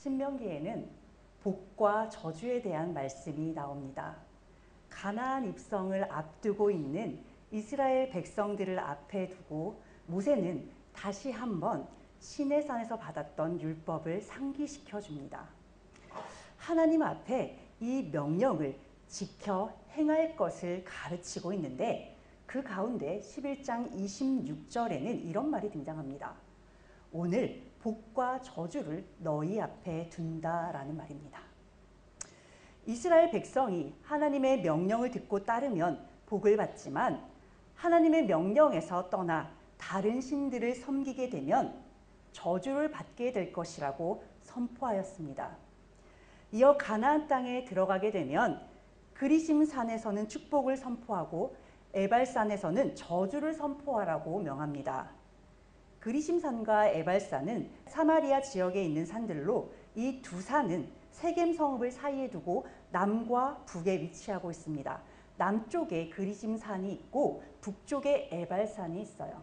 신명기에는 복과 저주에 대한 말씀이 나옵니다. 가나안 입성을 앞두고 있는 이스라엘 백성들을 앞에 두고 모세는 다시 한번 시내산에서 받았던 율법을 상기시켜 줍니다. 하나님 앞에 이 명령을 지켜 행할 것을 가르치고 있는데 그 가운데 11장 26절에는 이런 말이 등장합니다. 오늘 복과 저주를 너희 앞에 둔다라는 말입니다. 이스라엘 백성이 하나님의 명령을 듣고 따르면 복을 받지만 하나님의 명령에서 떠나 다른 신들을 섬기게 되면 저주를 받게 될 것이라고 선포하였습니다. 이어 가나안 땅에 들어가게 되면 그리심산에서는 축복을 선포하고 에발산에서는 저주를 선포하라고 명합니다. 그리심산과 에발산은 사마리아 지역에 있는 산들로 이 두 산은 세겜 성읍을 사이에 두고 남과 북에 위치하고 있습니다. 남쪽에 그리심산이 있고 북쪽에 에발산이 있어요.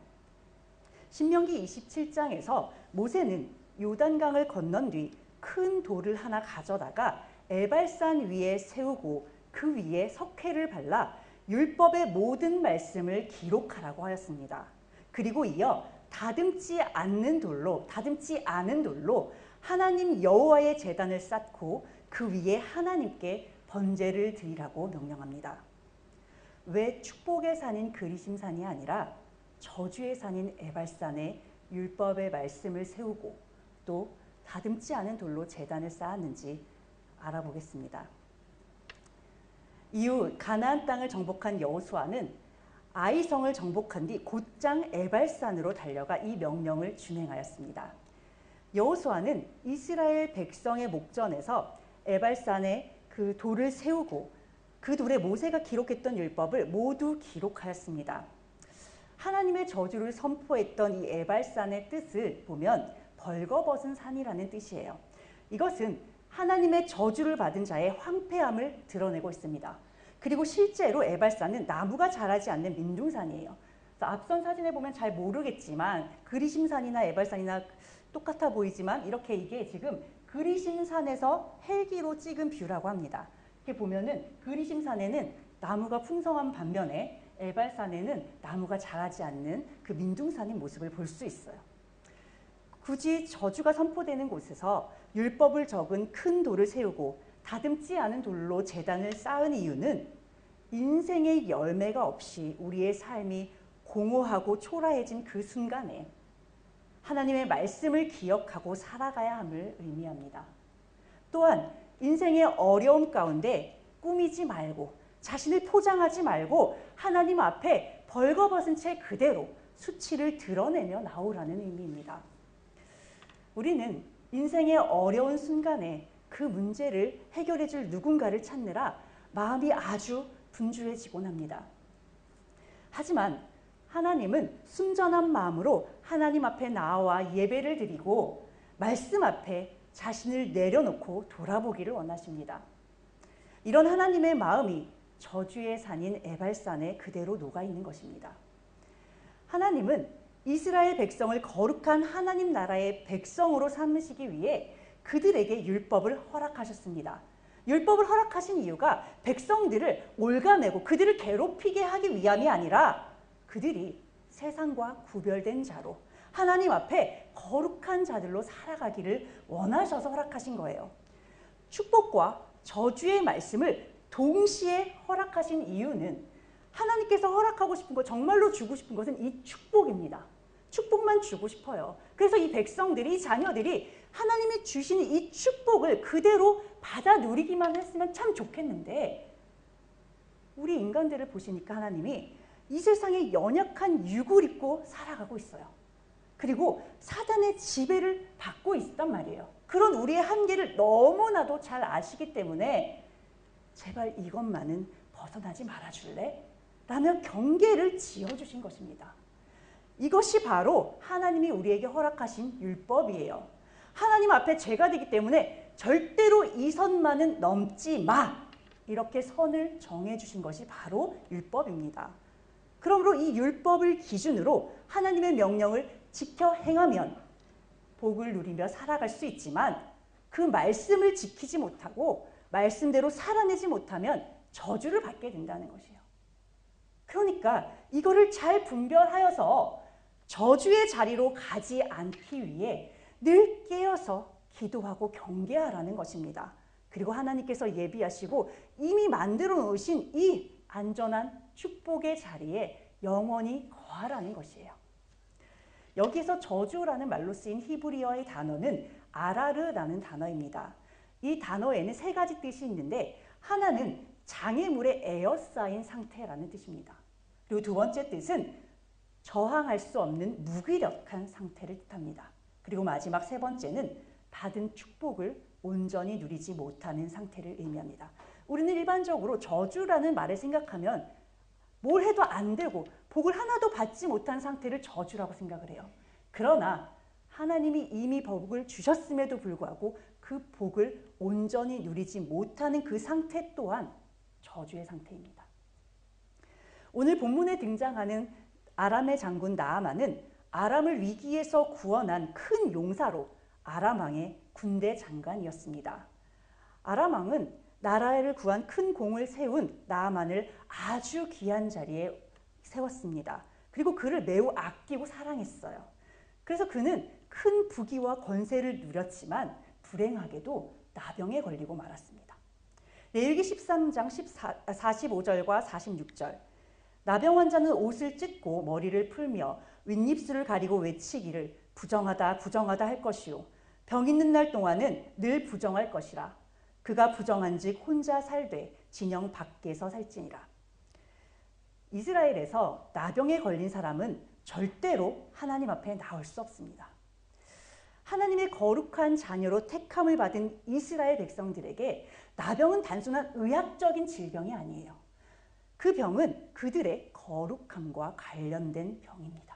신명기 27장에서 모세는 요단강을 건넌 뒤 큰 돌을 하나 가져다가 에발산 위에 세우고 그 위에 석회를 발라 율법의 모든 말씀을 기록하라고 하였습니다. 그리고 이어 다듬지 않은 돌로 하나님 여호와의 제단을 쌓고 그 위에 하나님께 번제를 드리라고 명령합니다. 왜 축복의 산인 그리심산이 아니라 저주의 산인 에발산에 율법의 말씀을 세우고 또 다듬지 않은 돌로 제단을 쌓았는지 알아보겠습니다. 이후 가나안 땅을 정복한 여호수아는 아이성을 정복한 뒤 곧장 에발산으로 달려가 이 명령을 준행하였습니다. 여호수아는 이스라엘 백성의 목전에서 에발산에 그 돌을 세우고 그 돌에 모세가 기록했던 율법을 모두 기록하였습니다. 하나님의 저주를 선포했던 이 에발산의 뜻을 보면 벌거벗은 산이라는 뜻이에요. 이것은 하나님의 저주를 받은 자의 황폐함을 드러내고 있습니다. 그리고 실제로 에발산은 나무가 자라지 않는 민둥산이에요. 앞선 사진에 보면 잘 모르겠지만 그리심산이나 에발산이나 똑같아 보이지만 이렇게 이게 지금 그리심산에서 헬기로 찍은 뷰라고 합니다. 이렇게 보면은 그리심산에는 나무가 풍성한 반면에 에발산에는 나무가 자라지 않는 그 민둥산의 모습을 볼 수 있어요. 굳이 저주가 선포되는 곳에서 율법을 적은 큰 돌을 세우고 다듬지 않은 돌로 제단을 쌓은 이유는 인생의 열매가 없이 우리의 삶이 공허하고 초라해진 그 순간에 하나님의 말씀을 기억하고 살아가야 함을 의미합니다. 또한 인생의 어려움 가운데 꾸미지 말고 자신을 포장하지 말고 하나님 앞에 벌거벗은 채 그대로 수치를 드러내며 나오라는 의미입니다. 우리는 인생의 어려운 순간에 그 문제를 해결해 줄 누군가를 찾느라 마음이 아주 분주해지곤 합니다. 하지만 하나님은 순전한 마음으로 하나님 앞에 나와 예배를 드리고 말씀 앞에 자신을 내려놓고 돌아보기를 원하십니다. 이런 하나님의 마음이 저주의 산인 에발산에 그대로 녹아있는 것입니다. 하나님은 이스라엘 백성을 거룩한 하나님 나라의 백성으로 삼으시기 위해 그들에게 율법을 허락하셨습니다. 율법을 허락하신 이유가 백성들을 올가매고 그들을 괴롭히게 하기 위함이 아니라 그들이 세상과 구별된 자로 하나님 앞에 거룩한 자들로 살아가기를 원하셔서 허락하신 거예요. 축복과 저주의 말씀을 동시에 허락하신 이유는 하나님께서 허락하고 싶은 것, 정말로 주고 싶은 것은 이 축복입니다. 축복만 주고 싶어요. 그래서 이 백성들이, 이 자녀들이 하나님이 주신 이 축복을 그대로 받아 누리기만 했으면 참 좋겠는데 우리 인간들을 보시니까 하나님이 이 세상에 연약한 육을 입고 살아가고 있어요. 그리고 사단의 지배를 받고 있단 말이에요. 그런 우리의 한계를 너무나도 잘 아시기 때문에 제발 이것만은 벗어나지 말아줄래? 라며 경계를 지어주신 것입니다. 이것이 바로 하나님이 우리에게 허락하신 율법이에요. 하나님 앞에 죄가 되기 때문에 절대로 이 선만은 넘지 마! 이렇게 선을 정해주신 것이 바로 율법입니다. 그러므로 이 율법을 기준으로 하나님의 명령을 지켜 행하면 복을 누리며 살아갈 수 있지만 그 말씀을 지키지 못하고 말씀대로 살아내지 못하면 저주를 받게 된다는 것이에요. 그러니까 이거를 잘 분별하여서 저주의 자리로 가지 않기 위해 늘 깨어서 기도하고 경계하라는 것입니다. 그리고 하나님께서 예비하시고 이미 만들어 놓으신 이 안전한 축복의 자리에 영원히 거하라는 것이에요. 여기서 저주라는 말로 쓰인 히브리어의 단어는 아라르라는 단어입니다. 이 단어에는 세 가지 뜻이 있는데 하나는 장애물에 에어싸인 상태라는 뜻입니다. 그리고 두 번째 뜻은 저항할 수 없는 무기력한 상태를 뜻합니다. 그리고 마지막 세 번째는 받은 축복을 온전히 누리지 못하는 상태를 의미합니다. 우리는 일반적으로 저주라는 말을 생각하면 뭘 해도 안 되고 복을 하나도 받지 못한 상태를 저주라고 생각을 해요. 그러나 하나님이 이미 복을 주셨음에도 불구하고 그 복을 온전히 누리지 못하는 그 상태 또한 저주의 상태입니다. 오늘 본문에 등장하는 아람의 장군 나아만은 아람을 위기에서 구원한 큰 용사로 아람 왕의 군대 장관이었습니다. 아람 왕은 나라를 구한 큰 공을 세운 나아만을 아주 귀한 자리에 세웠습니다. 그리고 그를 매우 아끼고 사랑했어요. 그래서 그는 큰 부귀와 권세를 누렸지만 불행하게도 나병에 걸리고 말았습니다. 레위기 13장 45절과 46절 나병 환자는 옷을 찢고 머리를 풀며 윗입술을 가리고 외치기를 부정하다 부정하다 할 것이요 병 있는 날 동안은 늘 부정할 것이라 그가 부정한즉 혼자 살되 진영 밖에서 살지니라. 이스라엘에서 나병에 걸린 사람은 절대로 하나님 앞에 나올 수 없습니다. 하나님의 거룩한 자녀로 택함을 받은 이스라엘 백성들에게 나병은 단순한 의학적인 질병이 아니에요. 그 병은 그들의 거룩함과 관련된 병입니다.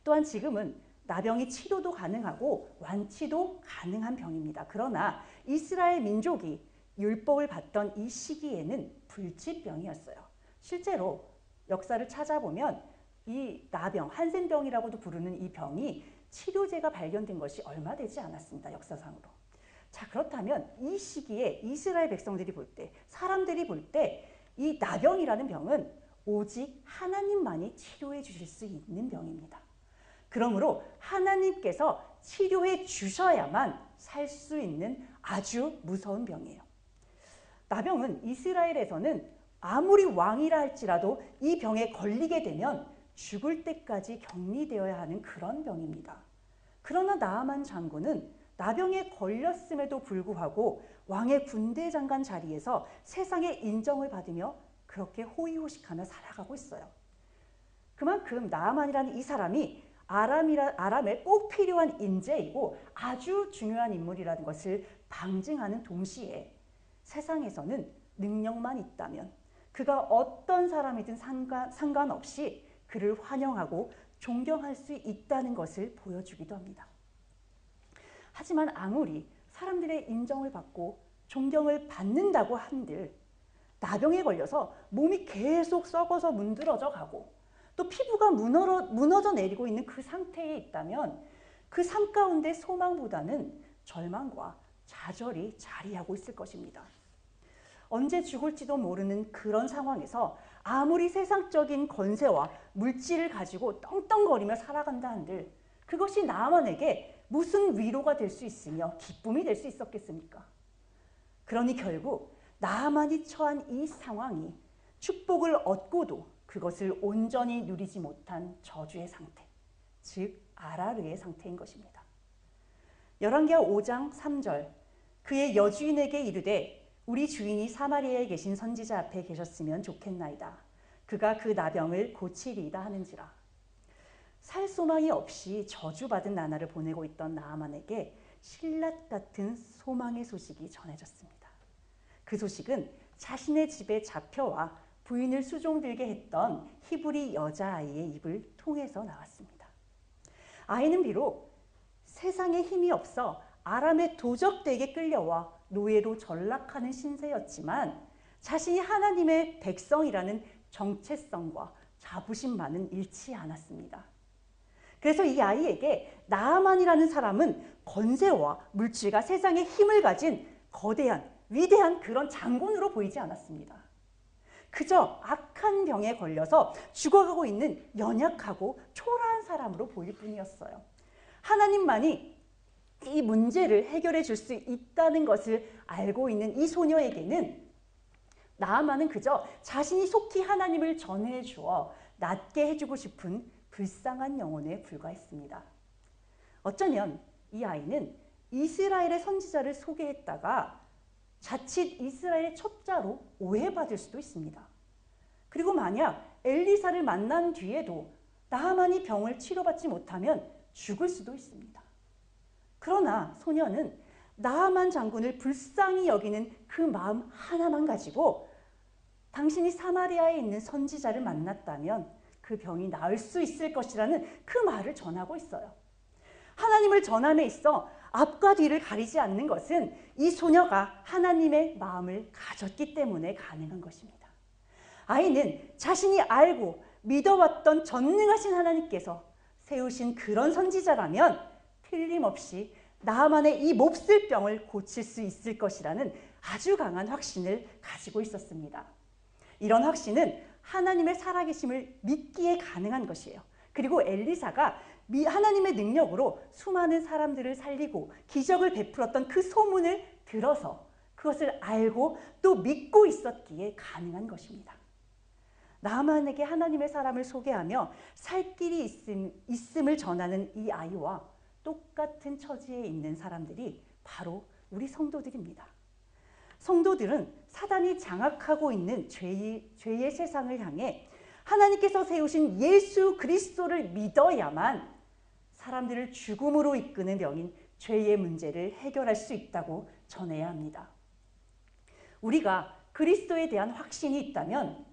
또한 지금은 나병이 치료도 가능하고 완치도 가능한 병입니다. 그러나 이스라엘 민족이 율법을 받던 이 시기에는 불치병이었어요. 실제로 역사를 찾아보면 이 나병, 한센병이라고도 부르는 이 병이 치료제가 발견된 것이 얼마 되지 않았습니다. 역사상으로. 자, 그렇다면 이 시기에 이스라엘 백성들이 볼 때, 사람들이 볼 때 이 나병이라는 병은 오직 하나님만이 치료해 주실 수 있는 병입니다. 그러므로 하나님께서 치료해 주셔야만 살 수 있는 아주 무서운 병이에요. 나병은 이스라엘에서는 아무리 왕이라 할지라도 이 병에 걸리게 되면 죽을 때까지 격리되어야 하는 그런 병입니다. 그러나 나아만 장군은 나병에 걸렸음에도 불구하고 왕의 군대 장관 자리에서 세상의 인정을 받으며 그렇게 호의호식하며 살아가고 있어요. 그만큼 나아만이라는 이 사람이 아람에 꼭 필요한 인재이고 아주 중요한 인물이라는 것을 방증하는 동시에 세상에서는 능력만 있다면 그가 어떤 사람이든 상관없이 그를 환영하고 존경할 수 있다는 것을 보여주기도 합니다. 하지만 아무리 사람들의 인정을 받고 존경을 받는다고 한들 나병에 걸려서 몸이 계속 썩어서 문드러져 가고 또 피부가 무너져 내리고 있는 그 상태에 있다면 그 삶 가운데 소망보다는 절망과 좌절이 자리하고 있을 것입니다. 언제 죽을지도 모르는 그런 상황에서 아무리 세상적인 권세와 물질을 가지고 떵떵거리며 살아간다 한들 그것이 나아만에게 무슨 위로가 될 수 있으며 기쁨이 될 수 있었겠습니까? 그러니 결국 나아만이 처한 이 상황이 축복을 얻고도 그것을 온전히 누리지 못한 저주의 상태, 즉 아라르의 상태인 것입니다. 열왕기하 5장 3절 그의 여주인에게 이르되 우리 주인이 사마리아에 계신 선지자 앞에 계셨으면 좋겠나이다. 그가 그 나병을 고치리이다 하는지라. 살 소망이 없이 저주받은 나날을 보내고 있던 나아만에게 신라 같은 소망의 소식이 전해졌습니다. 그 소식은 자신의 집에 잡혀와 부인을 수종들게 했던 히브리 여자아이의 입을 통해서 나왔습니다. 아이는 비록 세상에 힘이 없어 아람의 도적들에게 끌려와 노예로 전락하는 신세였지만 자신이 하나님의 백성이라는 정체성과 자부심만은 잃지 않았습니다. 그래서 이 아이에게 나아만이라는 사람은 권세와 물질과 세상의 힘을 가진 거대한 위대한 그런 장군으로 보이지 않았습니다. 그저 악한 병에 걸려서 죽어가고 있는 연약하고 초라한 사람으로 보일 뿐이었어요. 하나님만이 이 문제를 해결해 줄 수 있다는 것을 알고 있는 이 소녀에게는 나아만은 그저 자신이 속히 하나님을 전해 주어 낫게 해주고 싶은 불쌍한 영혼에 불과했습니다. 어쩌면 이 아이는 이스라엘의 선지자를 소개했다가 자칫 이스라엘의 첩자로 오해받을 수도 있습니다. 그리고 만약 엘리사를 만난 뒤에도 나아만이 병을 치료받지 못하면 죽을 수도 있습니다. 그러나 소녀는 나아만 장군을 불쌍히 여기는 그 마음 하나만 가지고 당신이 사마리아에 있는 선지자를 만났다면 그 병이 나을 수 있을 것이라는 그 말을 전하고 있어요. 하나님을 전함에 있어 앞과 뒤를 가리지 않는 것은 이 소녀가 하나님의 마음을 가졌기 때문에 가능한 것입니다. 아이는 자신이 알고 믿어왔던 전능하신 하나님께서 세우신 그런 선지자라면 틀림없이 나아만의 이 몹쓸 병을 고칠 수 있을 것이라는 아주 강한 확신을 가지고 있었습니다. 이런 확신은 하나님의 살아계심을 믿기에 가능한 것이에요. 그리고 엘리사가 하나님의 능력으로 수많은 사람들을 살리고 기적을 베풀었던 그 소문을 들어서 그것을 알고 또 믿고 있었기에 가능한 것입니다. 나아만에게 하나님의 사람을 소개하며 살 길이 있음을 전하는 이 아이와 똑같은 처지에 있는 사람들이 바로 우리 성도들입니다. 성도들은 사단이 장악하고 있는 죄의 세상을 향해 하나님께서 세우신 예수 그리스도를 믿어야만 사람들을 죽음으로 이끄는 병인 죄의 문제를 해결할 수 있다고 전해야 합니다. 우리가 그리스도에 대한 확신이 있다면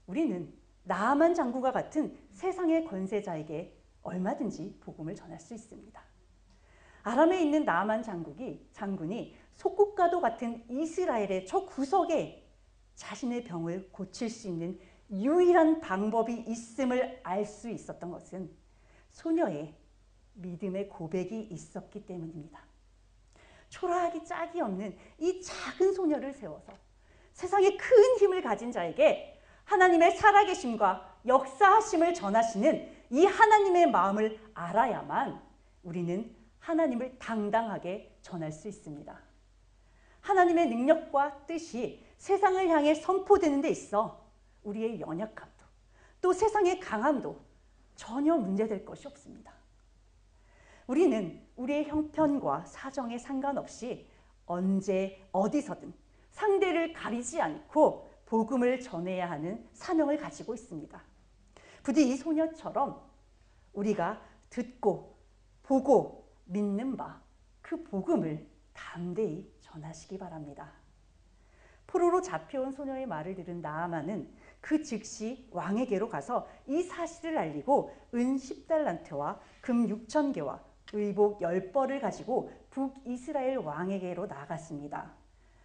우리는 나아만 장군과 같은 세상의 권세자에게 얼마든지 복음을 전할 수 있습니다. 아람에 있는 나아만 장군이 속국가도 같은 이스라엘의 저 구석에 자신의 병을 고칠 수 있는 유일한 방법이 있음을 알 수 있었던 것은 소녀의 믿음의 고백이 있었기 때문입니다. 초라하기 짝이 없는 이 작은 소녀를 세워서 세상에 큰 힘을 가진 자에게 하나님의 살아계심과 역사하심을 전하시는 이 하나님의 마음을 알아야만 우리는 하나님을 당당하게 전할 수 있습니다. 하나님의 능력과 뜻이 세상을 향해 선포되는 데 있어 우리의 연약함도 또 세상의 강함도 전혀 문제될 것이 없습니다. 우리는 우리의 형편과 사정에 상관없이 언제 어디서든 상대를 가리지 않고 복음을 전해야 하는 사명을 가지고 있습니다. 부디 이 소녀처럼 우리가 듣고 보고 믿는 바 그 복음을 담대히 전하시기 바랍니다. 포로로 잡혀온 소녀의 말을 들은 나아만은 그 즉시 왕에게로 가서 이 사실을 알리고 은 10달란트와 금 6,000개와 의복 10벌을 가지고 북이스라엘 왕에게로 나갔습니다.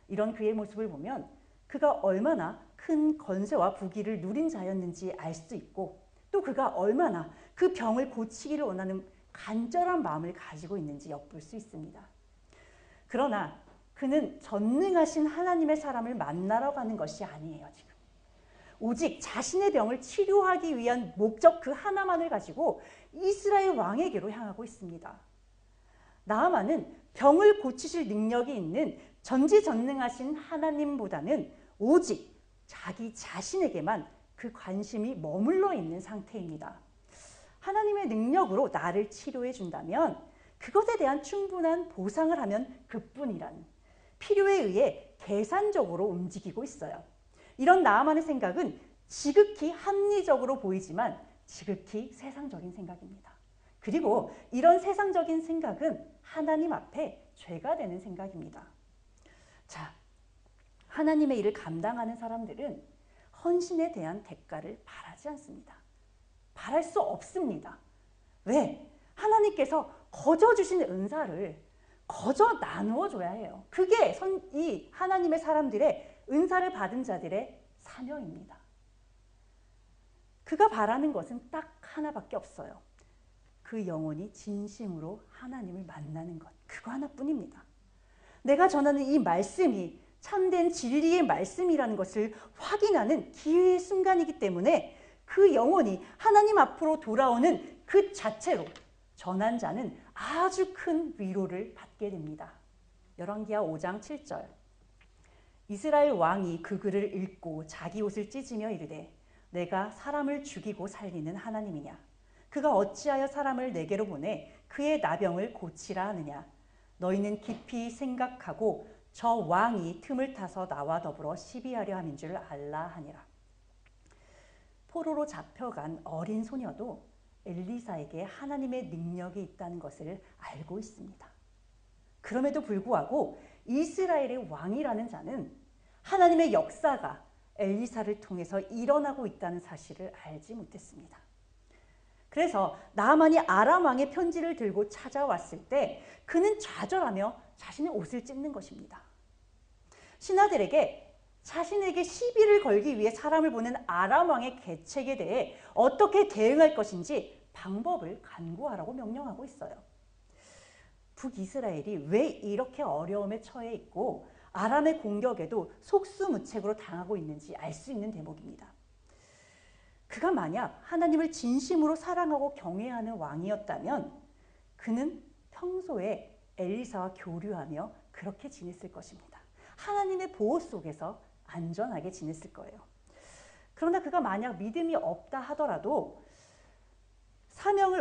이런 그의 모습을 보면 그가 얼마나 큰 권세와 부귀를 누린 자였는지 알 수 있고 또 그가 얼마나 그 병을 고치기를 원하는 간절한 마음을 가지고 있는지 엿볼 수 있습니다. 그러나 그는 전능하신 하나님의 사람을 만나러 가는 것이 아니에요. 지금 오직 자신의 병을 치료하기 위한 목적 그 하나만을 가지고 이스라엘 왕에게로 향하고 있습니다. 나아만은 병을 고치실 능력이 있는 전지전능하신 하나님보다는 오직 자기 자신에게만 그 관심이 머물러 있는 상태입니다. 하나님의 능력으로 나를 치료해 준다면 그것에 대한 충분한 보상을 하면 그뿐이란 필요에 의해 계산적으로 움직이고 있어요. 이런 나아만의 생각은 지극히 합리적으로 보이지만 지극히 세상적인 생각입니다. 그리고 이런 세상적인 생각은 하나님 앞에 죄가 되는 생각입니다. 자, 하나님의 일을 감당하는 사람들은 헌신에 대한 대가를 바라지 않습니다. 바랄 수 없습니다. 왜? 하나님께서 거저 주신 은사를 거저 나누어 줘야 해요. 그게 이 하나님의 사람들의 은사를 받은 자들의 사명입니다. 그가 바라는 것은 딱 하나밖에 없어요. 그 영혼이 진심으로 하나님을 만나는 것, 그거 하나뿐입니다. 내가 전하는 이 말씀이 참된 진리의 말씀이라는 것을 확인하는 기회의 순간이기 때문에 그 영혼이 하나님 앞으로 돌아오는 그 자체로 전한 자는 아주 큰 위로를 받게 됩니다. 열왕기하 5장 7절. 이스라엘 왕이 그 글을 읽고 자기 옷을 찢으며 이르되 내가 사람을 죽이고 살리는 하나님이냐? 그가 어찌하여 사람을 내게로 보내 그의 나병을 고치라 하느냐? 너희는 깊이 생각하고 저 왕이 틈을 타서 나와 더불어 시비하려 함인 줄 알라 하니라. 포로로 잡혀간 어린 소녀도 엘리사에게 하나님의 능력이 있다는 것을 알고 있습니다. 그럼에도 불구하고 이스라엘의 왕이라는 자는 하나님의 역사가 엘리사를 통해서 일어나고 있다는 사실을 알지 못했습니다. 그래서 나아만이 아람 왕의 편지를 들고 찾아왔을 때 그는 좌절하며 자신의 옷을 찢는 것입니다. 신하들에게 자신에게 시비를 걸기 위해 사람을 보낸 아람 왕의 계책에 대해 어떻게 대응할 것인지 방법을 간구하라고 명령하고 있어요. 북이스라엘이 왜 이렇게 어려움에 처해 있고 아람의 공격에도 속수무책으로 당하고 있는지 알 수 있는 대목입니다. 그가 만약 하나님을 진심으로 사랑하고 경외하는 왕이었다면 그는 평소에 엘리사와 교류하며 그렇게 지냈을 것입니다. 하나님의 보호 속에서 안전하게 지냈을 거예요. 그러나 그가 만약 믿음이 없다 하더라도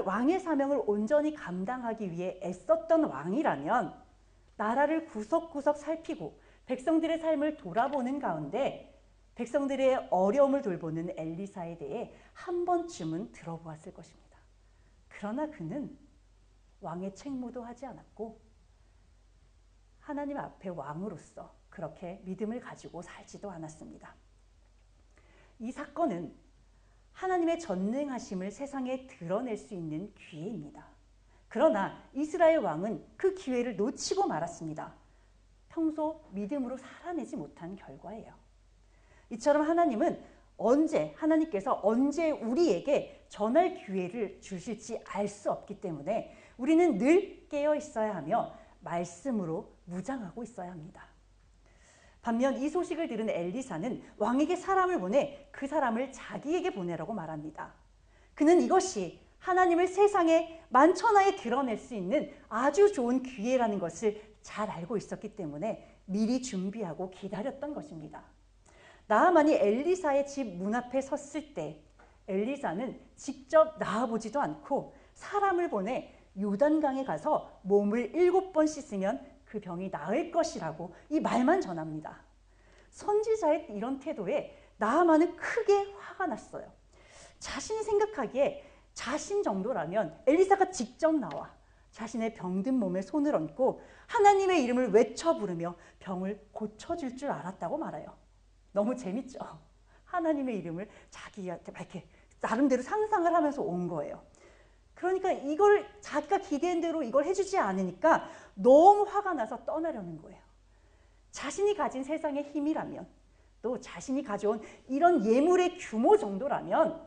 왕의 사명을 온전히 감당하기 위해 애썼던 왕이라면 나라를 구석구석 살피고 백성들의 삶을 돌아보는 가운데 백성들의 어려움을 돌보는 엘리사에 대해 한 번쯤은 들어보았을 것입니다. 그러나 그는 왕의 책무도 하지 않았고 하나님 앞에 왕으로서 그렇게 믿음을 가지고 살지도 않았습니다. 이 사건은 하나님의 전능하심을 세상에 드러낼 수 있는 기회입니다. 그러나 이스라엘 왕은 그 기회를 놓치고 말았습니다. 평소 믿음으로 살아내지 못한 결과예요. 이처럼 하나님께서 언제 우리에게 전할 기회를 주실지 알 수 없기 때문에 우리는 늘 깨어 있어야 하며 말씀으로 무장하고 있어야 합니다. 반면 이 소식을 들은 엘리사는 왕에게 사람을 보내 그 사람을 자기에게 보내라고 말합니다. 그는 이것이 하나님을 세상에 만천하에 드러낼 수 있는 아주 좋은 기회라는 것을 잘 알고 있었기 때문에 미리 준비하고 기다렸던 것입니다. 나아만이 엘리사의 집 문 앞에 섰을 때 엘리사는 직접 나아보지도 않고 사람을 보내 요단강에 가서 몸을 7번 씻으면 그 병이 나을 것이라고 이 말만 전합니다. 선지자의 이런 태도에 나아만은 크게 화가 났어요. 자신이 생각하기에 자신 정도라면 엘리사가 직접 나와 자신의 병든 몸에 손을 얹고 하나님의 이름을 외쳐 부르며 병을 고쳐줄 줄 알았다고 말해요. 너무 재밌죠? 하나님의 이름을 자기한테 이렇게 나름대로 상상을 하면서 온 거예요. 그러니까 이걸 자기가 기대한 대로 이걸 해주지 않으니까 너무 화가 나서 떠나려는 거예요. 자신이 가진 세상의 힘이라면 또 자신이 가져온 이런 예물의 규모 정도라면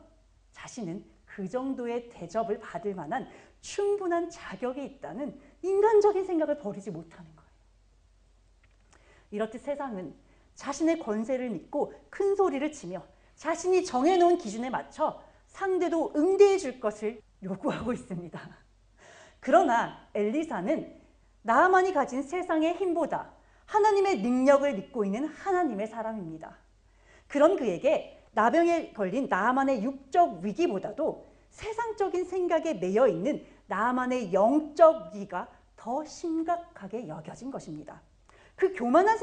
자신은 그 정도의 대접을 받을 만한 충분한 자격이 있다는 인간적인 생각을 버리지 못하는 거예요. 이렇듯 세상은 자신의 권세를 믿고 큰 소리를 치며 자신이 정해놓은 기준에 맞춰 상대도 응대해 줄 것을 요구하고 있습니다. 그러나 엘리사는 나아만이 가진 세상의 힘보다 하나님의 능력을 믿고 있는 하나님의 사람입니다. 그런 그에게 나병에 걸린 나아만의 육적 위기보다도 세상적인 생각에 매여 있는 나아만의 영적 위기가 더 심각하게 여겨진 것입니다. 그 교만한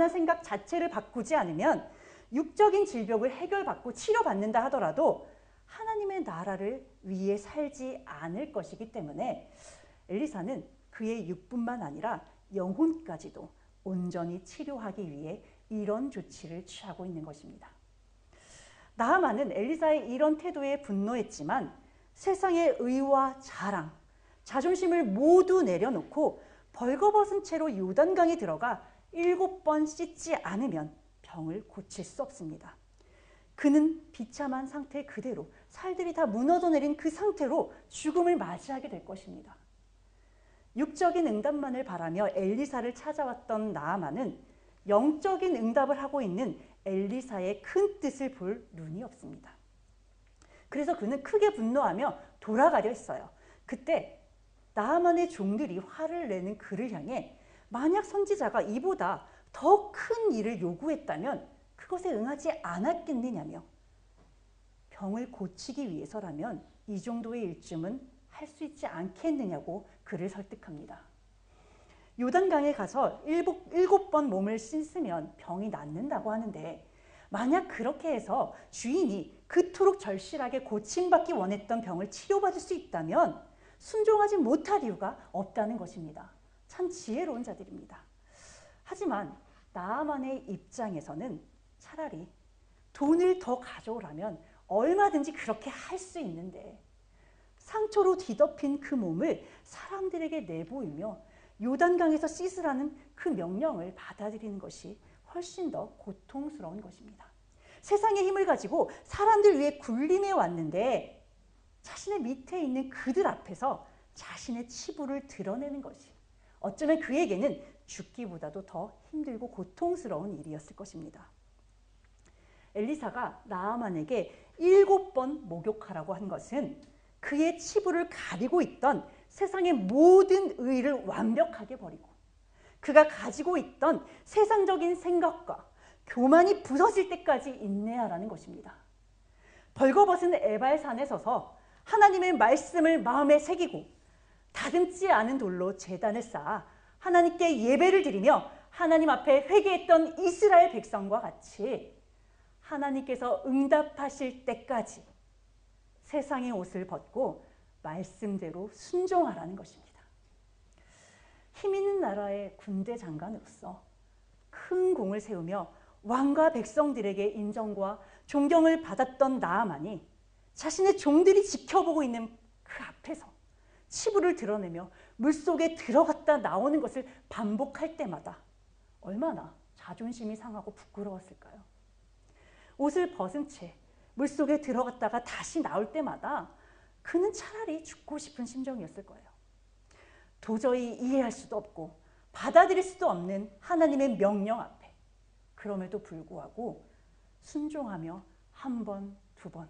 생각 자체를 바꾸지 않으면 육적인 질병을 해결받고 치료받는다 하더라도 하나님의 나라를 위해 살지 않을 것이기 때문에 엘리사는 그의 육뿐만 아니라 영혼까지도 온전히 치료하기 위해 이런 조치를 취하고 있는 것입니다. 나아만은 엘리사의 이런 태도에 분노했지만 세상의 의와 자랑, 자존심을 모두 내려놓고 벌거벗은 채로 요단강에 들어가 7번 씻지 않으면 병을 고칠 수 없습니다. 그는 비참한 상태 그대로, 살들이 다 무너져 내린 그 상태로 죽음을 맞이하게 될 것입니다. 육적인 응답만을 바라며 엘리사를 찾아왔던 나아만은 영적인 응답을 하고 있는 엘리사의 큰 뜻을 볼 눈이 없습니다. 그래서 그는 크게 분노하며 돌아가려 했어요. 그때 나아만의 종들이 화를 내는 그를 향해 만약 선지자가 이보다 더 큰 일을 요구했다면 그것에 응하지 않았겠느냐며, 병을 고치기 위해서라면 이 정도의 일쯤은 할 수 있지 않겠느냐고 그를 설득합니다. 요단강에 가서 7번 몸을 씻으면 병이 낫는다고 하는데, 만약 그렇게 해서 주인이 그토록 절실하게 고침받기 원했던 병을 치료받을 수 있다면 순종하지 못할 이유가 없다는 것입니다. 참 지혜로운 자들입니다. 하지만 나아만의 입장에서는 차라리 돈을 더 가져오라면 얼마든지 그렇게 할 수 있는데, 상처로 뒤덮인 그 몸을 사람들에게 내보이며 요단강에서 씻으라는 그 명령을 받아들이는 것이 훨씬 더 고통스러운 것입니다. 세상의 힘을 가지고 사람들 위해 군림해 왔는데 자신의 밑에 있는 그들 앞에서 자신의 치부를 드러내는 것이 어쩌면 그에게는 죽기보다도 더 힘들고 고통스러운 일이었을 것입니다. 엘리사가 나아만에게 7번 목욕하라고 한 것은 그의 치부를 가리고 있던 세상의 모든 의의를 완벽하게 버리고 그가 가지고 있던 세상적인 생각과 교만이 부서질 때까지 인내하라는 것입니다. 벌거벗은 에발산에 서서 하나님의 말씀을 마음에 새기고 다듬지 않은 돌로 제단을 쌓아 하나님께 예배를 드리며 하나님 앞에 회개했던 이스라엘 백성과 같이 하나님께서 응답하실 때까지 세상의 옷을 벗고 말씀대로 순종하라는 것입니다. 힘 있는 나라의 군대 장관으로서 큰 공을 세우며 왕과 백성들에게 인정과 존경을 받았던 나아만이 자신의 종들이 지켜보고 있는 그 앞에서 치부를 드러내며 물속에 들어갔다 나오는 것을 반복할 때마다 얼마나 자존심이 상하고 부끄러웠을까요? 옷을 벗은 채 물속에 들어갔다가 다시 나올 때마다 그는 차라리 죽고 싶은 심정이었을 거예요. 도저히 이해할 수도 없고 받아들일 수도 없는 하나님의 명령 앞에 그럼에도 불구하고 순종하며 한 번, 두 번,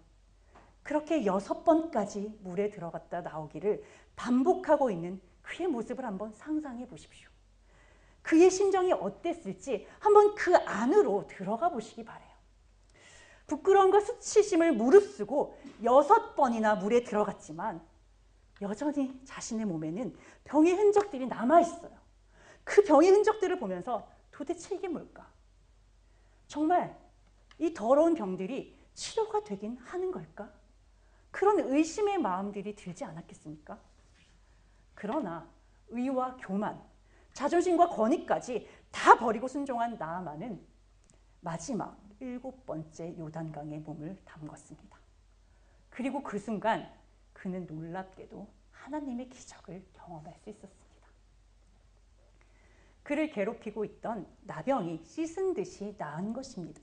그렇게 6번까지 물에 들어갔다 나오기를 반복하고 있는 그의 모습을 한번 상상해 보십시오. 그의 심정이 어땠을지 한번 그 안으로 들어가 보시기 바래요. 부끄러움과 수치심을 무릅쓰고 6번이나 물에 들어갔지만 여전히 자신의 몸에는 병의 흔적들이 남아있어요. 그 병의 흔적들을 보면서 도대체 이게 뭘까? 정말 이 더러운 병들이 치료가 되긴 하는 걸까? 그런 의심의 마음들이 들지 않았겠습니까? 그러나 의와 교만, 자존심과 권위까지 다 버리고 순종한 나아만은 마지막 7번째 요단강에 몸을 담궜습니다. 그리고 그 순간 그는 놀랍게도 하나님의 기적을 경험할 수 있었습니다. 그를 괴롭히고 있던 나병이 씻은 듯이 나은 것입니다.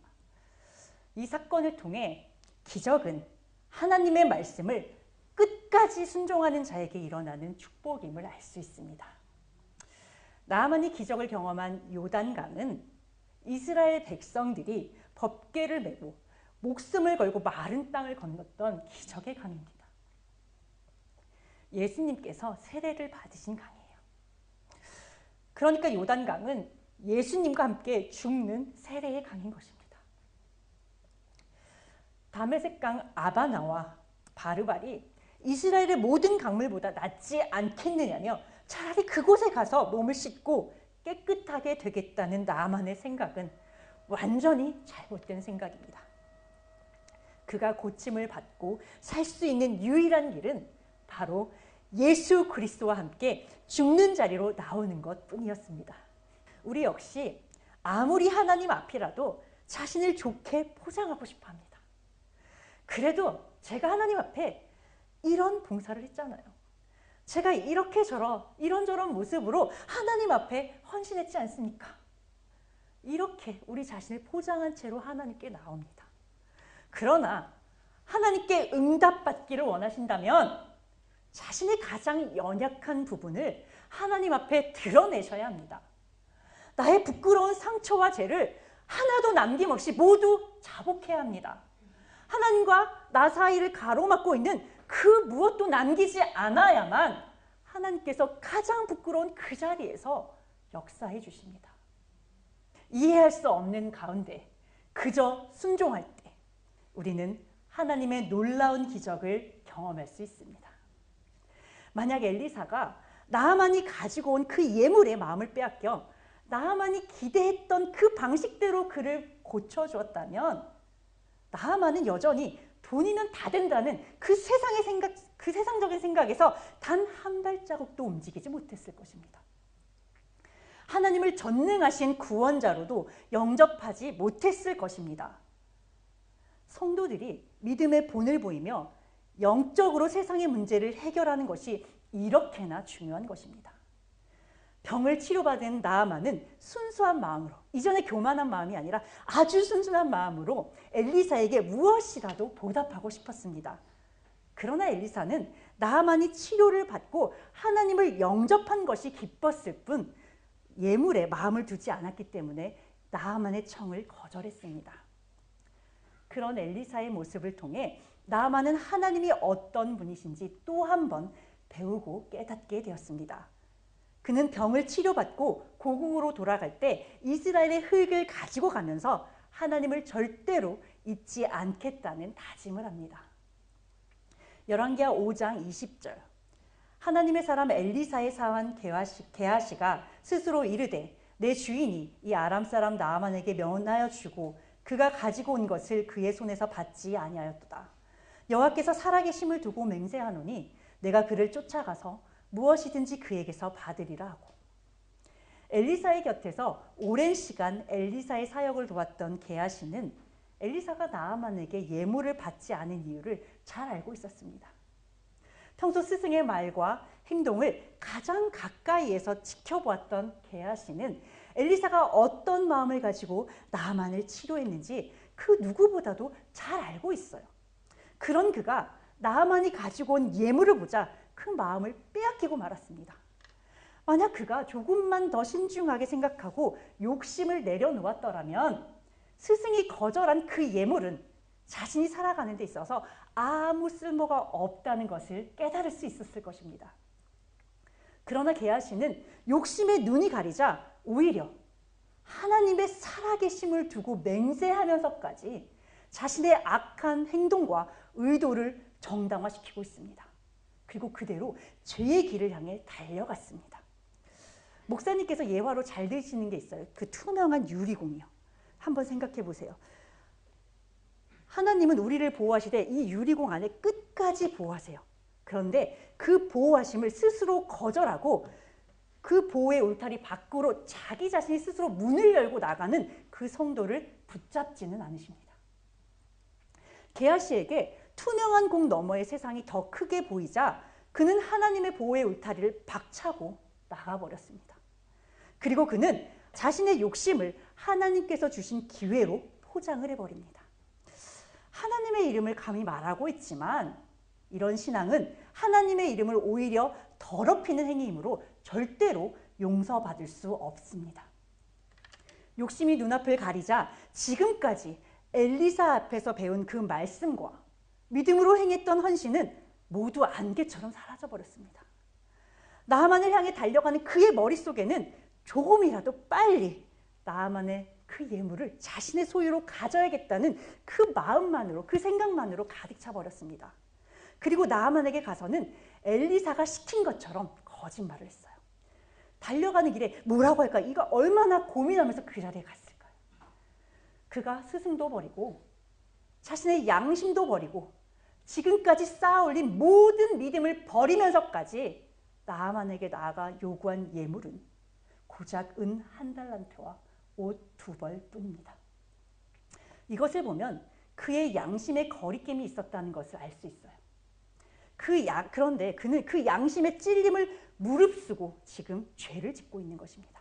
이 사건을 통해 기적은 하나님의 말씀을 끝까지 순종하는 자에게 일어나는 축복임을 알 수 있습니다. 나아만이 기적을 경험한 요단강은 이스라엘 백성들이 법궤를 메고 목숨을 걸고 마른 땅을 건넜던 기적의 강입니다. 예수님께서 세례를 받으신 강이에요. 그러니까 요단강은 예수님과 함께 죽는 세례의 강인 것입니다. 다메섹강 아바나와 바르발이 이스라엘의 모든 강물보다 낫지 않겠느냐며 차라리 그곳에 가서 몸을 씻고 깨끗하게 되겠다는 나아만의 생각은 완전히 잘못된 생각입니다. 그가 고침을 받고 살 수 있는 유일한 길은 바로 예수 그리스도와 함께 죽는 자리로 나오는 것뿐이었습니다. 우리 역시 아무리 하나님 앞이라도 자신을 좋게 포장하고 싶어 합니다. 그래도 제가 하나님 앞에 이런 봉사를 했잖아요. 제가 이런저런 모습으로 하나님 앞에 헌신했지 않습니까? 이렇게 우리 자신을 포장한 채로 하나님께 나옵니다. 그러나 하나님께 응답받기를 원하신다면 자신의 가장 연약한 부분을 하나님 앞에 드러내셔야 합니다. 나의 부끄러운 상처와 죄를 하나도 남김없이 모두 자복해야 합니다. 하나님과 나 사이를 가로막고 있는 그 무엇도 남기지 않아야만 하나님께서 가장 부끄러운 그 자리에서 역사해 주십니다. 이해할 수 없는 가운데 그저 순종할 때 우리는 하나님의 놀라운 기적을 경험할 수 있습니다. 만약 엘리사가 나하만이 가지고 온 그 예물의 마음을 빼앗겨 나하만이 기대했던 그 방식대로 그를 고쳐주었다면 나하만은 여전히 돈이면 다 된다는 그 세상적인 생각에서 단 한 발자국도 움직이지 못했을 것입니다. 하나님을 전능하신 구원자로도 영접하지 못했을 것입니다. 성도들이 믿음의 본을 보이며 영적으로 세상의 문제를 해결하는 것이 이렇게나 중요한 것입니다. 병을 치료받은 나아만은 순수한 마음으로, 이전에 교만한 마음이 아니라 아주 순수한 마음으로 엘리사에게 무엇이라도 보답하고 싶었습니다. 그러나 엘리사는 나아만이 치료를 받고 하나님을 영접한 것이 기뻤을 뿐 예물에 마음을 두지 않았기 때문에 나아만의 청을 거절했습니다. 그런 엘리사의 모습을 통해 나아만은 하나님이 어떤 분이신지 또 한 번 배우고 깨닫게 되었습니다. 그는 병을 치료받고 고국으로 돌아갈 때 이스라엘의 흙을 가지고 가면서 하나님을 절대로 잊지 않겠다는 다짐을 합니다. 열왕기하 5장 20절 하나님의 사람 엘리사의 사환 게하시가 스스로 이르되 내 주인이 이 아람 사람 나아만에게 면하여 주고 그가 가지고 온 것을 그의 손에서 받지 아니하였도다. 여호와께서 살아계심을 두고 맹세하노니 내가 그를 쫓아가서 무엇이든지 그에게서 받으리라 하고. 엘리사의 곁에서 오랜 시간 엘리사의 사역을 도왔던 게하시는 엘리사가 나아만에게 예물을 받지 않은 이유를 잘 알고 있었습니다. 평소 스승의 말과 행동을 가장 가까이에서 지켜보았던 게하시는 엘리사가 어떤 마음을 가지고 나아만을 치료했는지 그 누구보다도 잘 알고 있어요. 그런 그가 나아만이 가지고 온 예물을 보자 그 마음을 빼앗기고 말았습니다. 만약 그가 조금만 더 신중하게 생각하고 욕심을 내려놓았더라면 스승이 거절한 그 예물은 자신이 살아가는 데 있어서 아무 쓸모가 없다는 것을 깨달을 수 있었을 것입니다. 그러나 게하시는 욕심에 눈이 가리자 오히려 하나님의 살아계심을 두고 맹세하면서까지 자신의 악한 행동과 의도를 정당화시키고 있습니다. 그리고 그대로 죄의 길을 향해 달려갔습니다. 목사님께서 예화로 잘 드시는 게 있어요. 그 투명한 유리공이요. 한번 생각해 보세요. 하나님은 우리를 보호하시되 이 유리공 안에 끝까지 보호하세요. 그런데 그 보호하심을 스스로 거절하고 그 보호의 울타리 밖으로 자기 자신이 스스로 문을 열고 나가는 그 성도를 붙잡지는 않으십니다. 게하시에게 투명한 공 너머의 세상이 더 크게 보이자 그는 하나님의 보호의 울타리를 박차고 나가버렸습니다. 그리고 그는 자신의 욕심을 하나님께서 주신 기회로 포장을 해버립니다. 하나님의 이름을 감히 말하고 있지만 이런 신앙은 하나님의 이름을 오히려 더럽히는 행위이므로 절대로 용서받을 수 없습니다. 욕심이 눈앞을 가리자 지금까지 엘리사 앞에서 배운 그 말씀과 믿음으로 행했던 헌신은 모두 안개처럼 사라져버렸습니다. 나아만을 향해 달려가는 그의 머릿속에는 조금이라도 빨리 나아만의 그 예물을 자신의 소유로 가져야겠다는 그 마음만으로, 그 생각만으로 가득 차버렸습니다. 그리고 나아만에게 가서는 엘리사가 시킨 것처럼 거짓말을 했어요. 달려가는 길에 뭐라고 할까? 이가 얼마나 고민하면서 그 자리에 갔을까요? 그가 스승도 버리고 자신의 양심도 버리고 지금까지 쌓아올린 모든 믿음을 버리면서까지 나아만에게 나아가 요구한 예물은 고작 은 1달란트와 옷 2벌 뿐입니다. 이것을 보면 그의 양심에 거리낌이 있었다는 것을 알 수 있어요. 그런데 그는 그 양심의 찔림을 무릅쓰고 지금 죄를 짓고 있는 것입니다.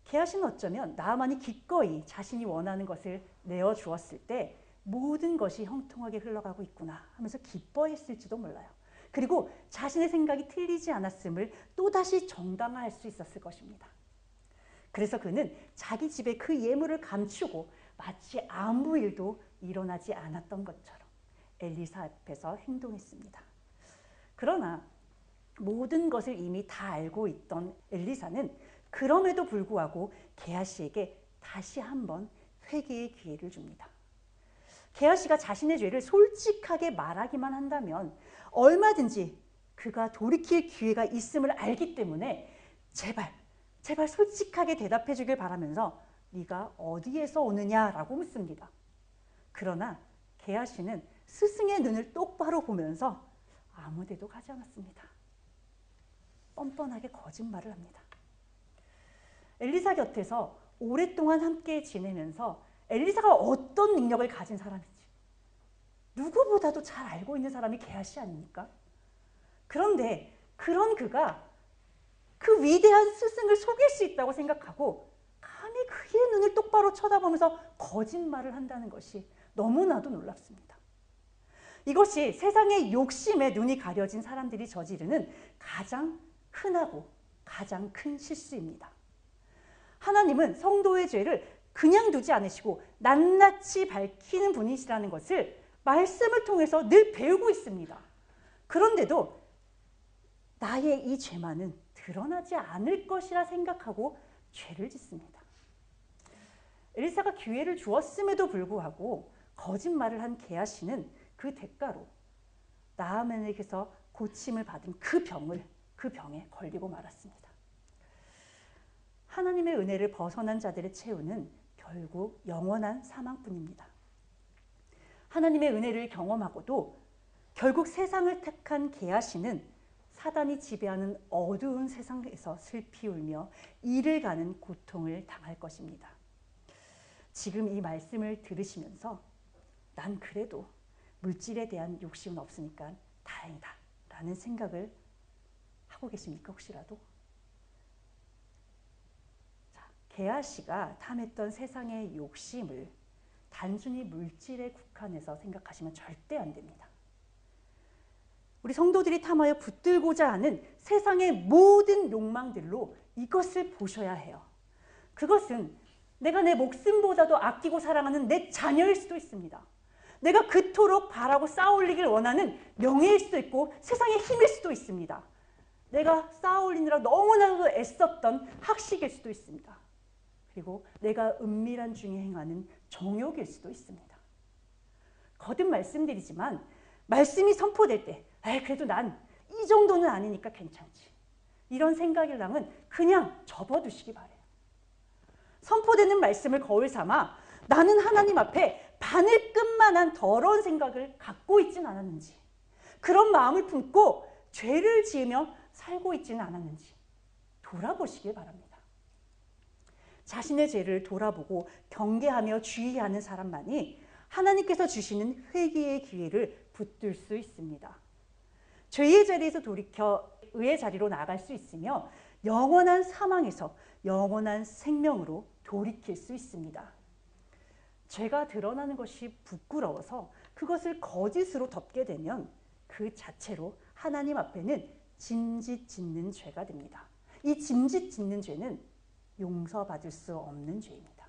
게하시는 어쩌면 나아만이 기꺼이 자신이 원하는 것을 내어주었을 때 모든 것이 형통하게 흘러가고 있구나 하면서 기뻐했을지도 몰라요. 그리고 자신의 생각이 틀리지 않았음을 또다시 정당화할 수 있었을 것입니다. 그래서 그는 자기 집에 그 예물을 감추고 마치 아무 일도 일어나지 않았던 것처럼 엘리사 앞에서 행동했습니다. 그러나 모든 것을 이미 다 알고 있던 엘리사는 그럼에도 불구하고 게하시에게 다시 한번 회개의 기회를 줍니다. 게하시가 자신의 죄를 솔직하게 말하기만 한다면 얼마든지 그가 돌이킬 기회가 있음을 알기 때문에 제발 솔직하게 대답해 주길 바라면서 네가 어디에서 오느냐라고 묻습니다. 그러나 게하시는 스승의 눈을 똑바로 보면서 아무 데도 가지 않았습니다. 뻔뻔하게 거짓말을 합니다. 엘리사 곁에서 오랫동안 함께 지내면서 엘리사가 어떤 능력을 가진 사람인지 누구보다도 잘 알고 있는 사람이 게하시 아닙니까? 그런데 그런 그가 그 위대한 스승을 속일 수 있다고 생각하고 감히 그의 눈을 똑바로 쳐다보면서 거짓말을 한다는 것이 너무나도 놀랍습니다. 이것이 세상의 욕심에 눈이 가려진 사람들이 저지르는 가장 흔하고 가장 큰 실수입니다. 하나님은 성도의 죄를 그냥 두지 않으시고 낱낱이 밝히는 분이시라는 것을 말씀을 통해서 늘 배우고 있습니다. 그런데도 나의 이 죄만은 드러나지 않을 것이라 생각하고 죄를 짓습니다. 엘리사가 기회를 주었음에도 불구하고 거짓말을 한 게하시는 그 대가로 나아만에게서 고침을 받은 그 병에 걸리고 말았습니다. 하나님의 은혜를 벗어난 자들의 최후는 결국 영원한 사망뿐입니다. 하나님의 은혜를 경험하고도 결국 세상을 택한 게하시는 사단이 지배하는 어두운 세상에서 슬피 울며 이를 가는 고통을 당할 것입니다. 지금 이 말씀을 들으시면서 난 그래도 물질에 대한 욕심은 없으니까 다행이다 라는 생각을 하고 계십니까? 혹시라도? 게하시가 탐했던 세상의 욕심을 단순히 물질에 국한해서 생각하시면 절대 안 됩니다. 우리 성도들이 탐하여 붙들고자 하는 세상의 모든 욕망들로 이것을 보셔야 해요. 그것은 내가 내 목숨보다도 아끼고 사랑하는 내 자녀일 수도 있습니다. 내가 그토록 바라고 쌓아올리길 원하는 명예일 수도 있고 세상의 힘일 수도 있습니다. 내가 쌓아올리느라 너무나도 애썼던 학식일 수도 있습니다. 그리고 내가 은밀한 중에 행하는 정욕일 수도 있습니다. 거듭 말씀드리지만 말씀이 선포될 때 그래도 난 이 정도는 아니니까 괜찮지. 이런 생각이랑은 그냥 접어두시기 바래요. 선포되는 말씀을 거울 삼아 나는 하나님 앞에 바늘끝만한 더러운 생각을 갖고 있지는 않았는지, 그런 마음을 품고 죄를 지으며 살고 있지는 않았는지 돌아보시길 바랍니다. 자신의 죄를 돌아보고 경계하며 주의하는 사람만이 하나님께서 주시는 회개의 기회를 붙들 수 있습니다. 죄의 자리에서 돌이켜 의의 자리로 나아갈 수 있으며 영원한 사망에서 영원한 생명으로 돌이킬 수 있습니다. 죄가 드러나는 것이 부끄러워서 그것을 거짓으로 덮게 되면 그 자체로 하나님 앞에는 짐짓 짓는 죄가 됩니다. 이 짐짓 짓는 죄는 용서받을 수 없는 죄입니다.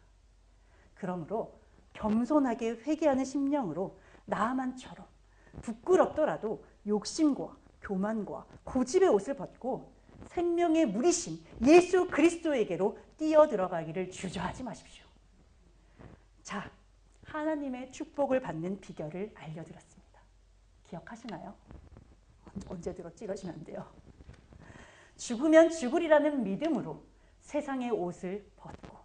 그러므로 겸손하게 회개하는 심령으로 나아만처럼 부끄럽더라도 욕심과 교만과 고집의 옷을 벗고 생명의 물이신 예수 그리스도에게로 뛰어들어가기를 주저하지 마십시오. 자, 하나님의 축복을 받는 비결을 알려드렸습니다. 기억하시나요? 언제 들었지? 이러시면 안 돼요. 죽으면 죽으리라는 믿음으로 세상의 옷을 벗고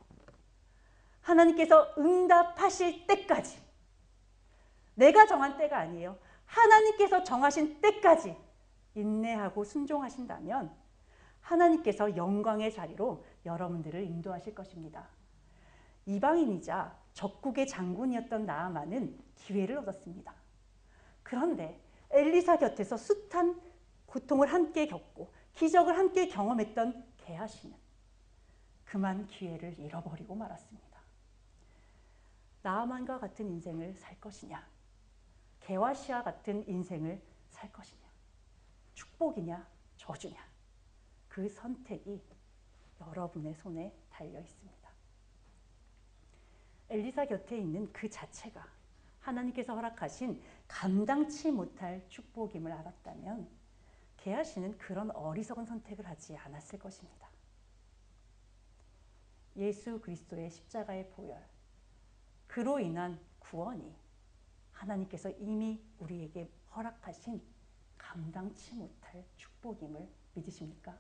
하나님께서 응답하실 때까지, 내가 정한 때가 아니에요. 하나님께서 정하신 때까지 인내하고 순종하신다면 하나님께서 영광의 자리로 여러분들을 인도하실 것입니다. 이방인이자 적국의 장군이었던 나아만은 기회를 얻었습니다. 그런데 엘리사 곁에서 숱한 고통을 함께 겪고 기적을 함께 경험했던 게하시는 그만 기회를 잃어버리고 말았습니다. 나아만과 같은 인생을 살 것이냐, 게하시와 같은 인생을 살 것이냐, 축복이냐 저주냐, 그 선택이 여러분의 손에 달려 있습니다. 엘리사 곁에 있는 그 자체가 하나님께서 허락하신 감당치 못할 축복임을 알았다면 게하시는 그런 어리석은 선택을 하지 않았을 것입니다. 예수 그리스도의 십자가의 보혈, 그로 인한 구원이 하나님께서 이미 우리에게 허락하신 감당치 못할 축복임을 믿으십니까?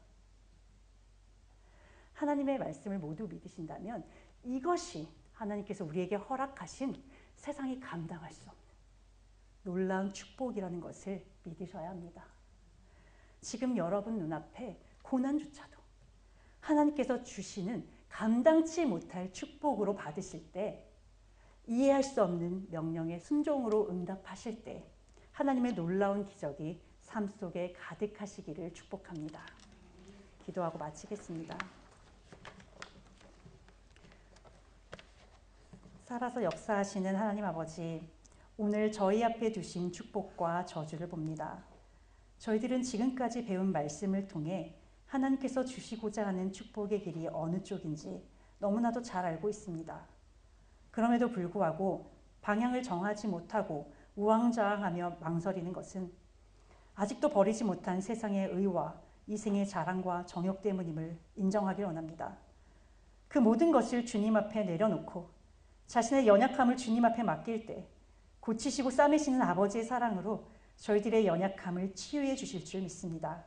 하나님의 말씀을 모두 믿으신다면 이것이 하나님께서 우리에게 허락하신 세상이 감당할 수 없는 놀라운 축복이라는 것을 믿으셔야 합니다. 지금 여러분 눈앞에 고난조차도 하나님께서 주시는 감당치 못할 축복으로 받으실 때, 이해할 수 없는 명령에 순종으로 응답하실 때 하나님의 놀라운 기적이 삶 속에 가득하시기를 축복합니다. 기도하고 마치겠습니다. 살아서 역사하시는 하나님 아버지, 오늘 저희 앞에 두신 축복과 저주를 봅니다. 저희들은 지금까지 배운 말씀을 통해 하나님께서 주시고자 하는 축복의 길이 어느 쪽인지 너무나도 잘 알고 있습니다. 그럼에도 불구하고 방향을 정하지 못하고 우왕좌왕하며 망설이는 것은 아직도 버리지 못한 세상의 의와 이생의 자랑과 정욕 때문임을 인정하길 원합니다. 그 모든 것을 주님 앞에 내려놓고 자신의 연약함을 주님 앞에 맡길 때 고치시고 싸매시는 아버지의 사랑으로 저희들의 연약함을 치유해 주실 줄 믿습니다.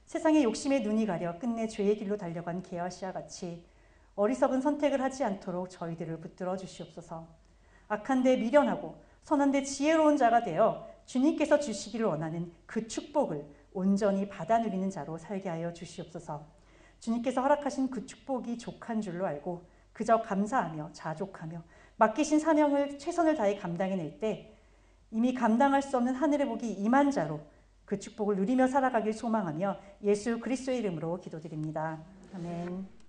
세상의 욕심에 눈이 가려 끝내 죄의 길로 달려간 게하시와 같이 어리석은 선택을 하지 않도록 저희들을 붙들어 주시옵소서. 악한 데 미련하고 선한 데 지혜로운 자가 되어 주님께서 주시기를 원하는 그 축복을 온전히 받아 누리는 자로 살게 하여 주시옵소서. 주님께서 허락하신 그 축복이 족한 줄로 알고 그저 감사하며 자족하며 맡기신 사명을 최선을 다해 감당해낼 때 이미 감당할 수 없는 하늘의 복이 임한 자로 그 축복을 누리며 살아가길 소망하며 예수 그리스도의 이름으로 기도드립니다. 아멘.